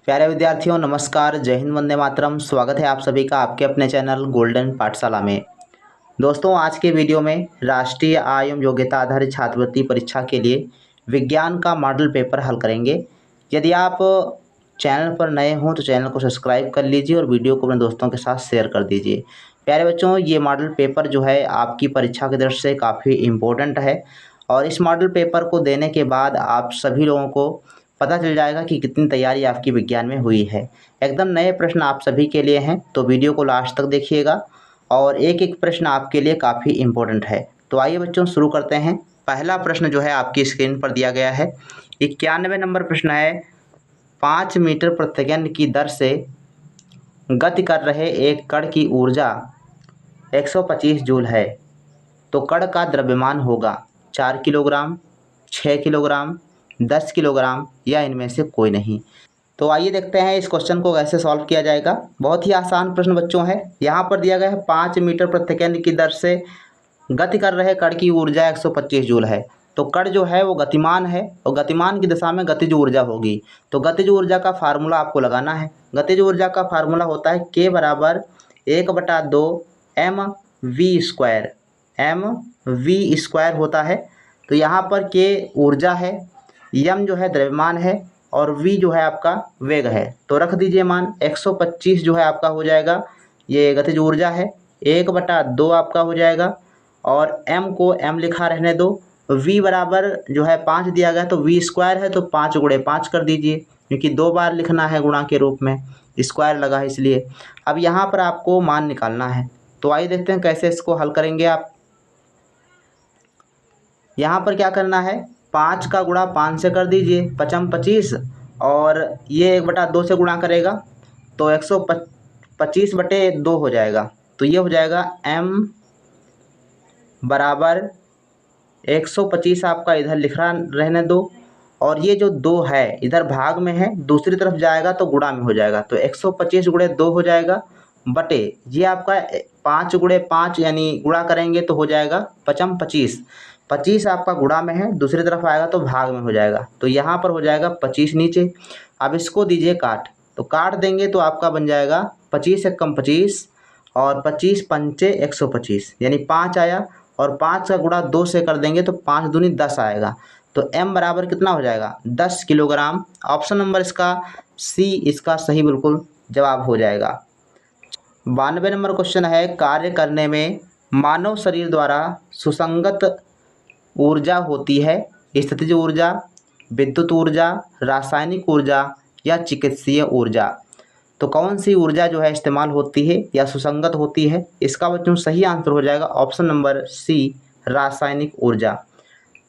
प्यारे विद्यार्थियों नमस्कार, जय हिंद, वंदे मातरम। स्वागत है आप सभी का आपके अपने चैनल गोल्डन पाठशाला में। दोस्तों, आज के वीडियो में राष्ट्रीय आय एवं योग्यता आधारित छात्रवृत्ति परीक्षा के लिए विज्ञान का मॉडल पेपर हल करेंगे। यदि आप चैनल पर नए हों तो चैनल को सब्सक्राइब कर लीजिए और वीडियो को अपने दोस्तों के साथ शेयर कर दीजिए। प्यारे बच्चों, ये मॉडल पेपर जो है आपकी परीक्षा की दृष्टि से काफ़ी इम्पोर्टेंट है और इस मॉडल पेपर को देने के बाद आप सभी लोगों को पता चल जाएगा कि कितनी तैयारी आपकी विज्ञान में हुई है। एकदम नए प्रश्न आप सभी के लिए हैं, तो वीडियो को लास्ट तक देखिएगा और एक एक प्रश्न आपके लिए काफ़ी इम्पोर्टेंट है। तो आइए बच्चों शुरू करते हैं। पहला प्रश्न जो है आपकी स्क्रीन पर दिया गया है। 91 नंबर प्रश्न है। 5 मीटर प्रति सेकंड की दर से गति कर रहे एक कण की ऊर्जा 125 जूल है, तो कण का द्रव्यमान होगा 4 किलोग्राम, 6 किलोग्राम, 10 किलोग्राम या इनमें से कोई नहीं। तो आइए देखते हैं इस क्वेश्चन को कैसे सॉल्व किया जाएगा। बहुत ही आसान प्रश्न बच्चों है। यहाँ पर दिया गया है 5 मीटर प्रति सेकंड की दर से गति कर रहे कण की ऊर्जा 125 जूल है। तो कण जो है वो गतिमान है और गतिमान की दिशा में गतिज ऊर्जा होगी। तो गतिज ऊर्जा का फार्मूला आपको लगाना है। गतिज ऊर्जा का फार्मूला होता है K बराबर 1/2 mv²। mv² होता है। तो यहाँ पर K ऊर्जा है, m जो है द्रव्यमान है और v जो है आपका वेग है। तो रख दीजिए मान 125 जो है आपका हो जाएगा, ये गतिज ऊर्जा है। 1/2 आपका हो जाएगा और m को m लिखा रहने दो। v बराबर जो है 5 दिया गया, तो v² है तो 5 × 5 कर दीजिए, क्योंकि 2 बार लिखना है गुणा के रूप में, स्क्वायर लगा है इसलिए। अब यहाँ पर आपको मान निकालना है। तो आइए देखते हैं कैसे इसको हल करेंगे आप। यहाँ पर क्या करना है, 5 का गुणा 5 से कर दीजिए, 5×5 = 25 और ये 1/2 से गुणा करेगा तो 125/2 हो जाएगा। तो ये हो जाएगा m बराबर 125 आपका इधर लिख रहा रहने दो और ये जो 2 है इधर भाग में है, दूसरी तरफ जाएगा तो गुणा में हो जाएगा। तो 125 × 2 हो जाएगा बटे ये आपका 5 × 5 यानी गुणा करेंगे तो हो जाएगा 5×25। 25 आपका गुणा में है, दूसरी तरफ आएगा तो भाग में हो जाएगा। तो यहाँ पर हो जाएगा 25 नीचे। अब इसको दीजिए काट, तो काट देंगे तो आपका बन जाएगा 25 × 25 और 25×5 = 125 यानी 5 आया और 5 का गुणा 2 से कर देंगे तो 5 दूनी 10 आएगा। तो m बराबर कितना हो जाएगा, 10 किलोग्राम। ऑप्शन नंबर इसका C इसका सही बिल्कुल जवाब हो जाएगा। 92 नंबर क्वेश्चन है। कार्य करने में मानव शरीर द्वारा सुसंगत ऊर्जा होती है स्थितिज ऊर्जा, विद्युत ऊर्जा, रासायनिक ऊर्जा या चिकित्सीय ऊर्जा। तो कौन सी ऊर्जा जो है इस्तेमाल होती है या सुसंगत होती है? इसका बच्चों सही आंसर हो जाएगा ऑप्शन नंबर C, रासायनिक ऊर्जा।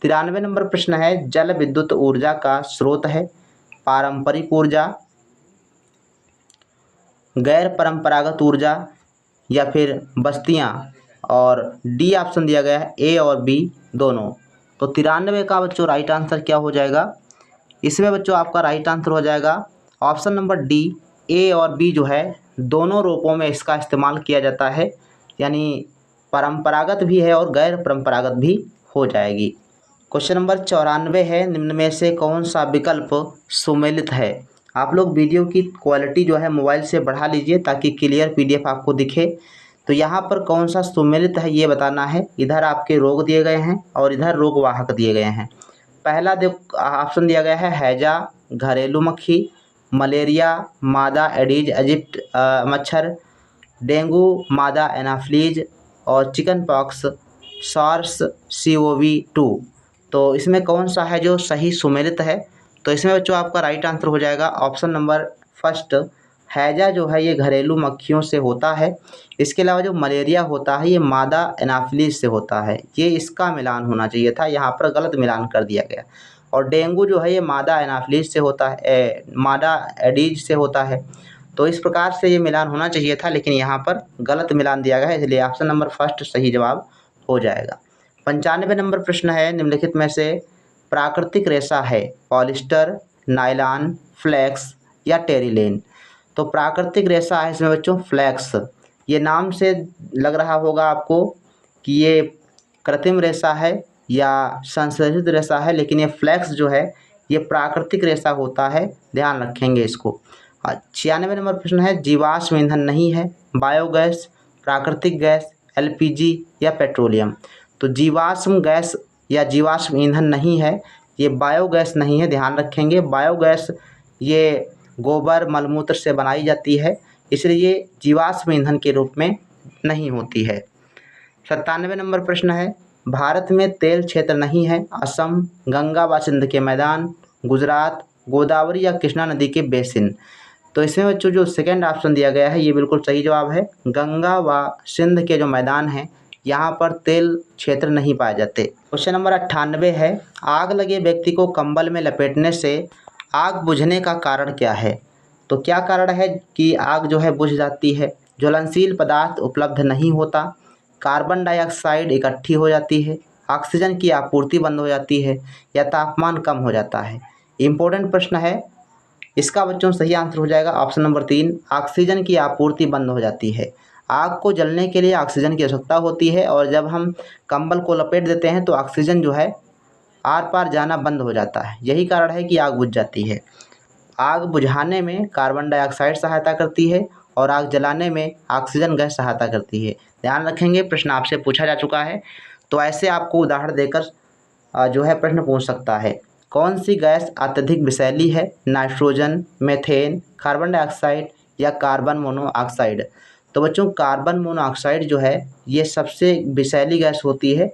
93 नंबर प्रश्न है। जल विद्युत ऊर्जा का स्रोत है पारंपरिक ऊर्जा, गैर परंपरागत ऊर्जा या फिर बस्तियां, और डी ऑप्शन दिया गया है A और B दोनों। तो 93 का बच्चों राइट आंसर क्या हो जाएगा? इसमें बच्चों आपका राइट आंसर हो जाएगा ऑप्शन नंबर D, A और B जो है दोनों रूपों में इसका इस्तेमाल किया जाता है, यानी परंपरागत भी है और गैर परंपरागत भी हो जाएगी। क्वेश्चन नंबर 94 है। निम्न में से कौन सा विकल्प सुमेलित है? आप लोग वीडियो की क्वालिटी जो है मोबाइल से बढ़ा लीजिए ताकि क्लियर PDF आपको दिखे। तो यहाँ पर कौन सा सुमेलित है ये बताना है। इधर आपके रोग दिए गए हैं और इधर रोग वाहक दिए गए हैं। पहला ऑप्शन दिया गया है हैजा, घरेलू मक्खी, मलेरिया, मादा एडीज इजिप्ट मच्छर, डेंगू, मादा एनाफ्लीज और चिकन पॉक्स SARS-CoV-2। तो इसमें कौन सा है जो सही सुमेलित है? तो इसमें बच्चों आपका राइट आंसर हो जाएगा ऑप्शन नंबर फर्स्ट, हैजा जो है ये घरेलू मक्खियों से होता है। इसके अलावा जो मलेरिया होता है ये मादा एनाफ्लीज से होता है। ये इसका मिलान होना चाहिए था, यहाँ पर गलत मिलान कर दिया गया। और डेंगू जो है ये मादा एनाफ्लीज से होता है, मादा एडीज से होता है। तो इस प्रकार से ये मिलान होना चाहिए था, लेकिन यहाँ पर गलत मिलान दिया गया है, इसलिए ऑप्शन नंबर फर्स्ट सही जवाब हो जाएगा। 95 नंबर प्रश्न है। निम्नलिखित में से प्राकृतिक रेशा है पॉलिस्टर, नायलॉन, फ्लेक्स या टेरिलेन। तो प्राकृतिक रेशा है इसमें बच्चों फ्लेक्स। ये नाम से लग रहा होगा आपको कि ये कृत्रिम रेशा है या संश्लेषित रेशा है, लेकिन ये फ्लेक्स जो है ये प्राकृतिक रेशा होता है, ध्यान रखेंगे इसको। 96 नंबर प्रश्न है जीवाश्म ईंधन नहीं है, बायोगैस, प्राकृतिक गैस, एलपीजी या पेट्रोलियम। तो जीवाश्म गैस या जीवाश्म ईंधन नहीं है, ये बायोगैस नहीं है, ध्यान रखेंगे। बायोगैस ये गोबर मलमूत्र से बनाई जाती है, इसलिए ये जीवाश्म ईंधन के रूप में नहीं होती है। 97 नंबर प्रश्न है भारत में तेल क्षेत्र नहीं है, असम, गंगा व सिंध के मैदान, गुजरात, गोदावरी या कृष्णा नदी के बेसिन। तो इसमें बच्चों जो सेकंड ऑप्शन दिया गया है ये बिल्कुल सही जवाब है। गंगा व सिंध के जो मैदान हैं यहाँ पर तेल क्षेत्र नहीं पाए जाते। क्वेश्चन नंबर 98 है आग लगे व्यक्ति को कंबल में लपेटने से आग बुझने का कारण क्या है। तो क्या कारण है कि आग जो है बुझ जाती है। ज्वलनशील पदार्थ उपलब्ध नहीं होता, कार्बन डाइऑक्साइड इकट्ठी हो जाती है, ऑक्सीजन की आपूर्ति बंद हो जाती है या तापमान कम हो जाता है। इम्पोर्टेंट प्रश्न है, इसका बच्चों सही आंसर हो जाएगा ऑप्शन नंबर 3, ऑक्सीजन की आपूर्ति बंद हो जाती है। आग को जलने के लिए ऑक्सीजन की आवश्यकता होती है और जब हम कंबल को लपेट देते हैं तो ऑक्सीजन जो है आर पार जाना बंद हो जाता है, यही कारण है कि आग बुझ जाती है। आग बुझाने में कार्बन डाइऑक्साइड सहायता करती है और आग जलाने में ऑक्सीजन गैस सहायता करती है। ध्यान रखेंगे, प्रश्न आपसे पूछा जा चुका है तो ऐसे आपको उदाहरण देकर जो है प्रश्न पूछ सकता है। कौन सी गैस अत्यधिक विषैली है, नाइट्रोजन, मीथेन, कार्बन डाइऑक्साइड या कार्बन मोनोऑक्साइड। तो बच्चों कार्बन मोनोऑक्साइड जो है ये सबसे विषैली गैस होती है।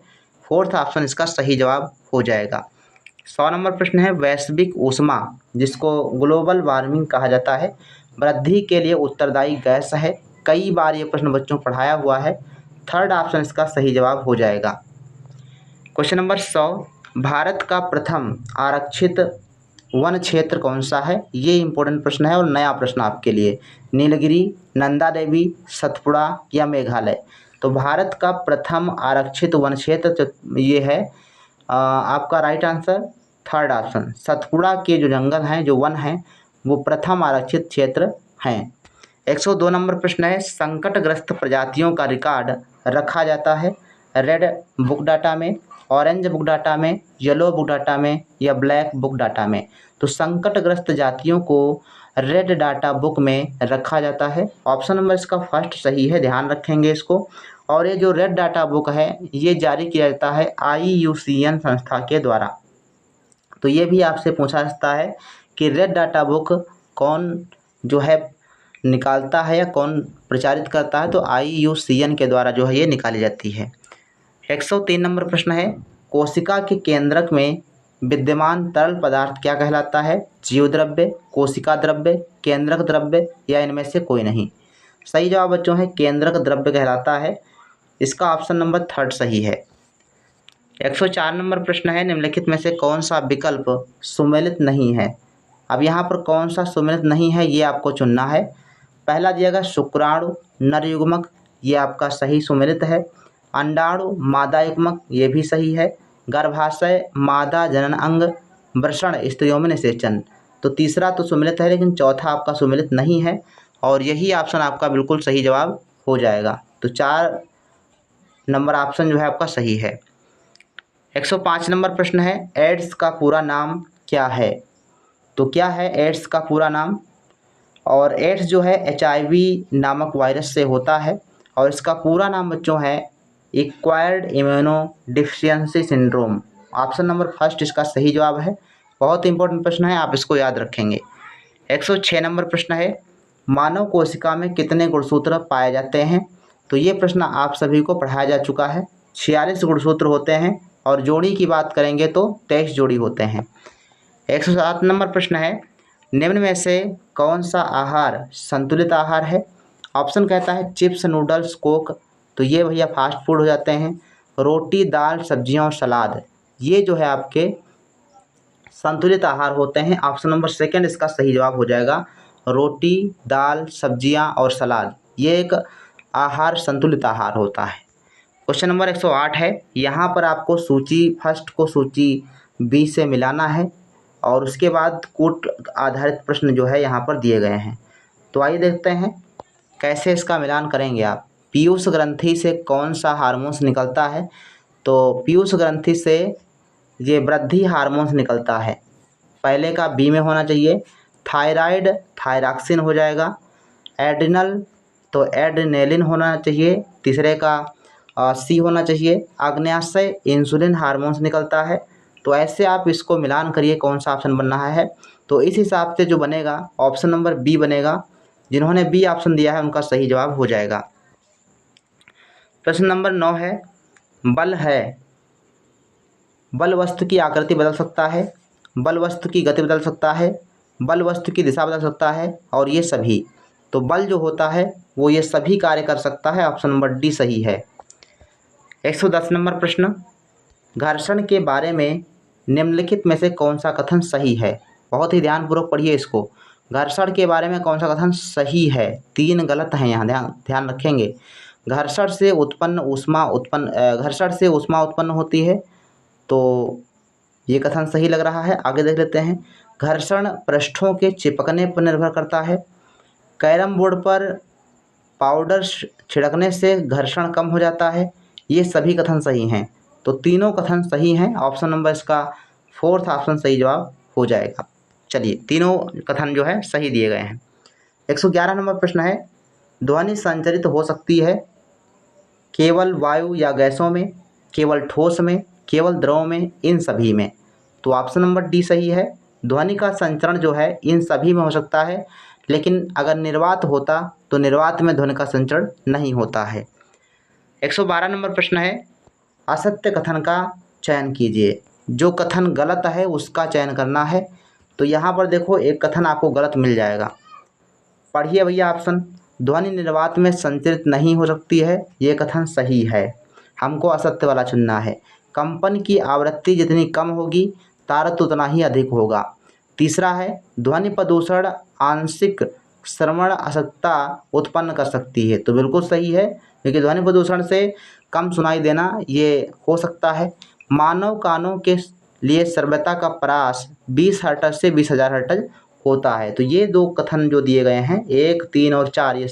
फोर्थ ऑप्शन इसका सही जवाब हो जाएगा। 100 नंबर प्रश्न है वैश्विक ऊष्मा जिसको ग्लोबल वार्मिंग कहा जाता है वृद्धि के लिए उत्तरदायी गैस है। कई बार ये प्रश्न बच्चों पढ़ाया हुआ है, थर्ड ऑप्शन इसका सही जवाब हो जाएगा। क्वेश्चन नंबर 100 भारत का प्रथम आरक्षित वन क्षेत्र कौन सा है। ये इंपॉर्टेंट प्रश्न है और नया प्रश्न आपके लिए। नीलगिरी, नंदा देवी, सतपुड़ा या मेघालय। तो भारत का प्रथम आरक्षित वन क्षेत्र ये है आपका right answer third option. Satpura के जो जंगल हैं जो वन हैं वो प्रथम आरक्षित क्षेत्र हैं। 102 नंबर प्रश्न है संकटग्रस्त प्रजातियों का रिकॉर्ड रखा जाता है रेड बुक डाटा में, ऑरेंज बुक डाटा में, येलो बुक डाटा में या ब्लैक बुक डाटा में। तो संकटग्रस्त जातियों को रेड डाटा बुक में रखा जाता है। ऑप्शन नंबर इसका फर्स्ट सही है, ध्यान रखेंगे इसको। और ये जो रेड डाटा बुक है ये जारी किया जाता है IUCN संस्था के द्वारा। तो ये भी आपसे पूछा जाता है कि रेड डाटा बुक कौन जो है निकालता है या कौन प्रचारित करता है। तो IUCN के द्वारा जो है ये निकाली जाती है। 103 नंबर प्रश्न है कोशिका के केंद्रक में विद्यमान तरल पदार्थ क्या कहलाता है। जीवद्रव्य, कोशिका द्रव्य, केंद्रक द्रव्य या इनमें से कोई नहीं। सही जवाब बच्चों है केंद्रक द्रव्य कहलाता है, इसका ऑप्शन नंबर थर्ड सही है। 104 नंबर प्रश्न है निम्नलिखित में से कौन सा विकल्प सुमेलित नहीं है। अब यहाँ पर कौन सा सुमेलित नहीं है ये आपको चुनना है। पहला दिया गया शुक्राणु नर युग्मक, ये आपका सही सुमेलित है। अंडाणु मादा युग्मक, ये भी सही है। गर्भाशय मादा जनन अंग, वृषण स्त्रियों में निषेचन। तो तीसरा तो सुमेलित है लेकिन चौथा आपका सुमेलित नहीं है और यही ऑप्शन आपका बिल्कुल सही जवाब हो जाएगा। तो 4 नंबर ऑप्शन जो है आपका सही है। 105 नंबर प्रश्न है एड्स का पूरा नाम क्या है। तो क्या है एड्स का पूरा नाम। और एड्स जो है HIV नामक वायरस से होता है और इसका पूरा नाम बच्चों है acquired immuno deficiency syndrome. Option number first इसका सही जवाब है। बहुत इंपॉर्टेंट प्रश्न है, आप इसको याद रखेंगे। 106 नंबर प्रश्न है मानव कोशिका में कितने गुणसूत्र पाए जाते हैं। तो ये प्रश्न आप सभी को पढ़ाया जा चुका है। 46 गुणसूत्र होते हैं और जोड़ी की बात करेंगे तो 23 जोड़ी होते हैं। 107 नंबर प्रश्न है निम्न में से कौन सा आहार संतुलित आहार है। ऑप्शन कहता है चिप्स, नूडल्स, कोक। तो ये भैया फास्ट फूड हो जाते हैं। रोटी, दाल, सब्जियां और सलाद, ये जो है आपके संतुलित आहार होते हैं। ऑप्शन नंबर सेकंड इसका सही जवाब हो जाएगा। रोटी, दाल, सब्जियां और सलाद ये एक आहार संतुलित आहार होता है। क्वेश्चन नंबर 108 है यहाँ पर आपको सूची फर्स्ट को सूची बी से मिलाना है और उसके बाद कूट आधारित प्रश्न जो है यहाँ पर दिए गए हैं। तो आइए देखते हैं कैसे इसका मिलान करेंगे आप। पीयूष ग्रंथि से कौन सा हार्मोन्स निकलता है। तो पीयूष ग्रंथि से ये वृद्धि हार्मोन्स निकलता है। पहले का बी में होना चाहिए। थायराइड थायरॉक्सिन हो जाएगा। एड्रिनल तो एड्रेनेलिन होना चाहिए, तीसरे का सी होना चाहिए। आग्नेयाशय इंसुलिन हार्मोन्स निकलता है। तो ऐसे आप इसको मिलान करिए कौन सा ऑप्शन बन रहा है। तो इस हिसाब से जो बनेगा ऑप्शन नंबर बी बनेगा। जिन्होंने बी ऑप्शन दिया है उनका सही जवाब हो जाएगा। प्रश्न नंबर 9 है, बल है, बल वस्तु की आकृति बदल सकता है, बल वस्तु की गति बदल सकता है, बल वस्तु की दिशा बदल सकता है और ये सभी। तो बल जो होता है वो ये सभी कार्य कर सकता है। ऑप्शन नंबर डी सही है। 110 नंबर प्रश्न, घर्षण के बारे में निम्नलिखित में से कौन सा कथन सही है। बहुत ही ध्यानपूर्वक पढ़िए इसको। घर्षण के बारे में कौन सा कथन सही है, 3 गलत हैं यहाँ, ध्यान रखेंगे। घर्षण से ऊष्मा उत्पन्न होती है, तो ये कथन सही लग रहा है। आगे देख लेते हैं। घर्षण पृष्ठों के चिपकने पर निर्भर करता है। कैरम बोर्ड पर पाउडर छिड़कने से घर्षण कम हो जाता है। ये सभी कथन सही हैं। तो तीनों कथन सही हैं। ऑप्शन नंबर इसका 4th ऑप्शन सही जवाब हो जाएगा। चलिए, तीनों कथन जो है सही दिए गए हैं। 111 नंबर प्रश्न है, ध्वनि संचरित हो सकती है केवल वायु या गैसों में, केवल ठोस में, केवल द्रव में, इन सभी में। तो ऑप्शन नंबर डी सही है। ध्वनि का संचरण जो है इन सभी में हो सकता है, लेकिन अगर निर्वात होता तो निर्वात में ध्वनि का संचरण नहीं होता है। 112 नंबर प्रश्न है, असत्य कथन का चयन कीजिए। जो कथन गलत है उसका चयन करना है। तो यहाँ पर देखो एक कथन आपको गलत मिल जाएगा। पढ़िए भैया ऑप्शन, ध्वनि निर्वात में संचरित नहीं हो सकती है, ये कथन सही है। हमको असत्य वाला चुनना है। कंपन की आवृत्ति जितनी कम होगी तारत उतना ही अधिक होगा। तीसरा है, ध्वनि प्रदूषण आंशिक श्रवण अशक्तता उत्पन्न कर सकती है। तो बिल्कुल सही है, क्योंकि ध्वनि प्रदूषण से कम सुनाई देना ये हो सकता है। मानव कानों के लिए श्रव्यता का परास 20 हर्ट्ज से 20,000 हर्ट्ज होता है। तो ये 2 कथन जो दिए गए हैं 1, 3 और 4 ये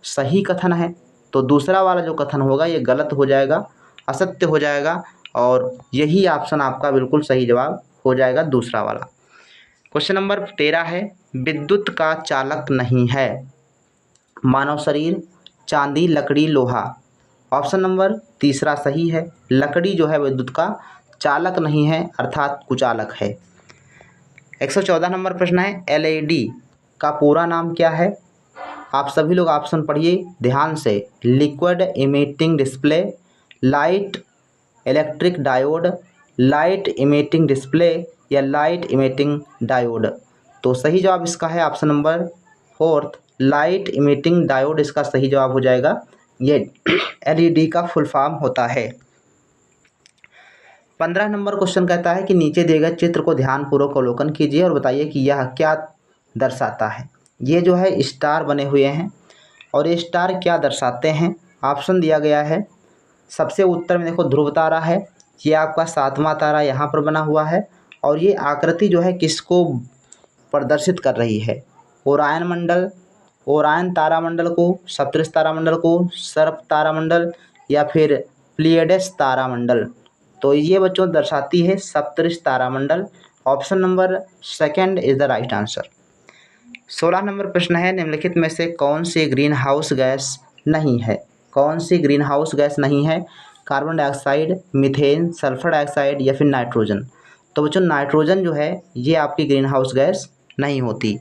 सही कथन है। तो दूसरा वाला जो कथन होगा ये गलत हो जाएगा, असत्य हो जाएगा, और यही ऑप्शन आपका बिल्कुल सही जवाब हो जाएगा, दूसरा वाला। क्वेश्चन नंबर 13 है, विद्युत का चालक नहीं है। मानव शरीर, चांदी, लकड़ी, लोहा। ऑप्शन नंबर तीसरा सही है। लकड़ी जो है विद्युत का चालक नहीं है, अर्थात कुचालक है। 114 नंबर प्रश्न है, एलईडी का पूरा नाम क्या है। आप सभी लोग ऑप्शन पढ़िए ध्यान से। Liquid emitting display, light electric diode, light emitting display या लाइट इमिटिंग डायोड। तो सही जवाब इसका है option number 4th, light emitting diode इसका सही जवाब हो जाएगा। ये एलईडी का फुल फॉर्म होता है। 15 नंबर क्वेश्चन कहता है कि नीचे दिए गए चित्र को ध्यानपूर्वक अवलोकन कीजिए और बताइए कि यह क्या दर्शाता है। ये जो है स्टार बने हुए हैं और ये स्टार क्या दर्शाते हैं। ऑप्शन दिया गया है। सबसे उत्तर में देखो ध्रुव तारा है, ये आपका 7वां तारा यहाँ पर बना हुआ है। और ये आकृति जो है किसको प्रदर्शित कर रही है, ओरायन मंडल, ओरायन तारामंडल को, सप्तऋषि तारामंडल को, सर्प तारामंडल या फिर प्लियडेस तारामंडल। तो ये बच्चों दर्शाती है सप्तऋषि तारामंडल। Option number 2 is the right answer. 16 number प्रश्न है, निम्नलिखित में से कौन सी ग्रीन हाउस गैस नहीं है। कौन सी ग्रीन हाउस गैस नहीं है, carbon dioxide, methane, sulphur dioxide या फिर नाइट्रोजन। तो बच्चों नाइट्रोजन जो है ये आपकी ग्रीन हाउस गैस नहीं होती।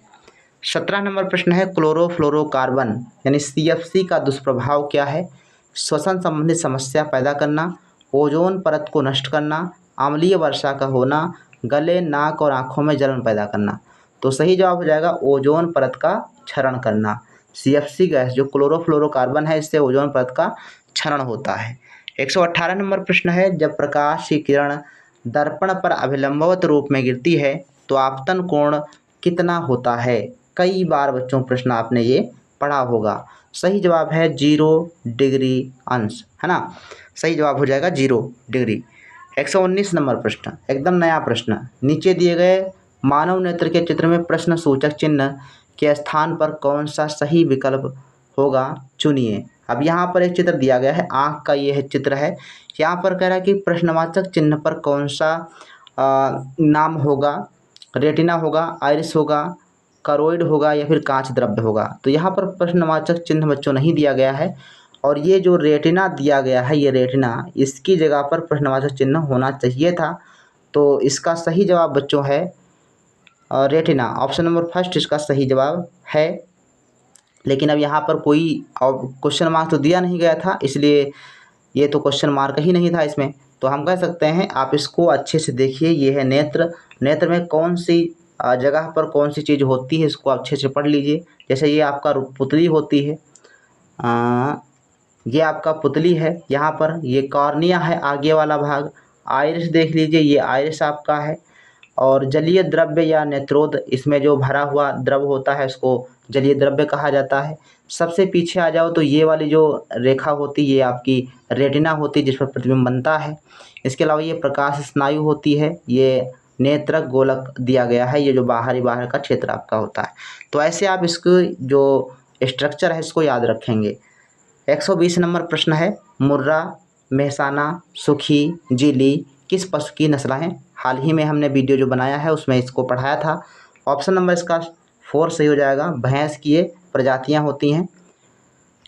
17 नंबर प्रश्न है, क्लोरोफ्लोरोकार्बन यानी CFC का दुष्प्रभाव क्या है। श्वसन संबंधित समस्या पैदा करना, ओजोन परत को नष्ट करना, अम्लीय वर्षा का होना, गले, नाक और आँखों में जलन पैदा करना। तो सही जवाब हो जाएगा ओजोन परत का क्षरण करना। CFC गैस जो क्लोरोफ्लोरोकार्बन है इससे ओजोन परत का क्षरण होता है। 118 नंबर प्रश्न है, जब प्रकाश की किरण दर्पण पर अभिलंबवत रूप में गिरती है तो आपतन कोण कितना होता है। कई बार बच्चों प्रश्न आपने ये पढ़ा होगा। सही जवाब है 0 डिग्री अंश, है ना। सही जवाब हो जाएगा 0 डिग्री। 119 नंबर प्रश्न, एकदम नया प्रश्न। नीचे दिए गए मानव नेत्र के चित्र में प्रश्न सूचक चिन्ह के स्थान पर कौन सा सही विकल्प होगा, चुनिए। अब यहाँ पर एक चित्र दिया गया है, आँख का ये है चित्र है। यहाँ पर कह रहा है कि प्रश्नवाचक चिन्ह पर कौन सा नाम होगा, रेटिना होगा, आइरिस होगा, करोइड होगा या फिर कांच द्रव्य होगा। तो यहाँ पर प्रश्नवाचक चिन्ह बच्चों नहीं दिया गया है, और ये जो रेटिना दिया गया है, ये रेटिना, इसकी जगह पर प्रश्नवाचक चिन्ह होना चाहिए था। तो इसका सही जवाब बच्चों है रेटिना। ऑप्शन नंबर फर्स्ट इसका सही जवाब है। लेकिन अब यहाँ पर कोई क्वेश्चन मार्क तो दिया नहीं गया था, इसलिए ये तो क्वेश्चन मार्क ही नहीं था इसमें। तो हम कह सकते हैं आप इसको अच्छे से देखिए। ये है नेत्र। नेत्र में कौन सी जगह पर कौन सी चीज़ होती है, इसको अच्छे से पढ़ लीजिए। जैसे ये आपका पुतली होती है, ये आपका पुतली है। यहाँ पर ये कॉर्निया है, आगे वाला भाग। आइरिस देख लीजिए, ये आइरिस आपका है। और जलीय द्रव्य या नेत्रोद, इसमें जो भरा हुआ द्रव होता है उसको जलीय द्रव्य कहा जाता है। सबसे पीछे आ जाओ तो ये वाली जो रेखा होती है ये आपकी रेटिना होती है, जिस पर प्रतिबिंब बनता है। इसके अलावा ये प्रकाश स्नायु होती है, ये नेत्रक गोलक दिया गया है, ये जो बाहर का क्षेत्र आपका होता है। तो ऐसे आप इसको जो स्ट्रक्चर है इसको याद रखेंगे। 120 नंबर प्रश्न है, मुर्रा, मेहसाना, सुखी, जीली किस पशु की नस्ल हैं? हाल ही में हमने वीडियो जो बनाया है उसमें इसको पढ़ाया था। ऑप्शन नंबर इसका 4 सही हो जाएगा। भैंस की ये प्रजातियां होती हैं।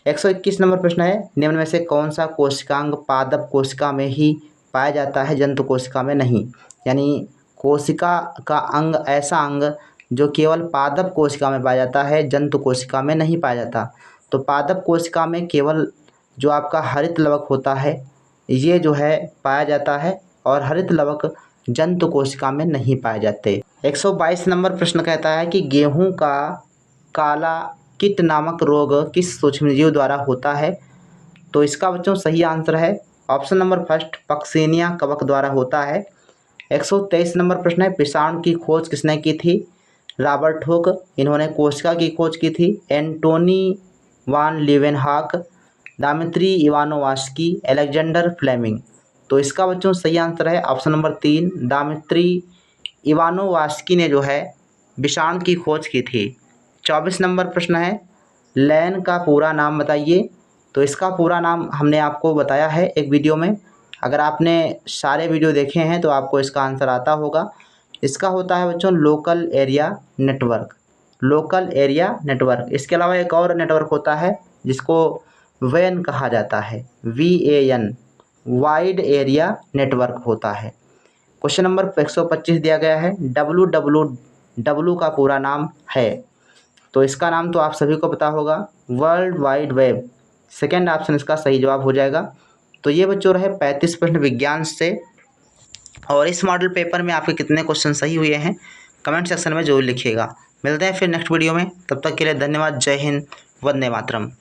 121 नंबर प्रश्न है, निम्न में से कौन सा कोशिकांग पादप कोशिका में ही पाया जाता है, जंतु कोशिका में नहीं? यानी कोशिका का अंग ऐसा अंग जो केवल पादप कोशिका में पाया जाता है, जंतु कोशिका में नहीं पाया जाता। तो पादप कोशिका में केवल जो आपका हरित लवक होता है ये जो है पाया जाता है, और हरित लवक जंतु कोशिका में नहीं पाए जाते। 122 नंबर प्रश्न कहता है कि गेहूं का काला कीट नामक रोग किस सूक्ष्मजीव द्वारा होता है? तो इसका बच्चों सही आंसर है ऑप्शन नंबर फर्स्ट, पक्सिनिया कवक द्वारा होता है। 123 नंबर प्रश्न है, विषाणु की खोज किसने की थी? रॉबर्ट हुक, इन्होंने कोशिका की खोज की थी। एंटोनी वान लीवेनहॉक, दामित्री इवानोवास्की, अलेक्जेंडर फ्लेमिंग। तो इसका बच्चों सही आंसर है ऑप्शन नंबर 3, दामित्री इवानोवास्की ने जो है विषाणु की खोज की थी। 24 नंबर प्रश्न है, लैन का पूरा नाम बताइए। तो इसका पूरा नाम हमने आपको बताया है एक वीडियो में। अगर आपने सारे वीडियो देखे हैं तो आपको इसका आंसर आता होगा। इसका होता है बच्चों local area network. Local area network. इसके अलावा एक और नेटवर्क होता है जिसको वैन कहा जाता है, VAN, वाइड एरिया नेटवर्क होता है। क्वेश्चन नंबर 125 दिया गया है, WWW का पूरा नाम है। तो इसका नाम तो आप सभी को पता होगा, world wide web. Second option इसका सही जवाब हो जाएगा। तो ये बच्चों रहे 35 प्रश्न विज्ञान से। और इस मॉडल पेपर में आपके कितने क्वेश्चन सही हुए हैं कमेंट सेक्शन में जरूर लिखिएगा। मिलते हैं फिर नेक्स्ट वीडियो में, तब तक के लिए धन्यवाद। जय हिंद, वंदे मातरम।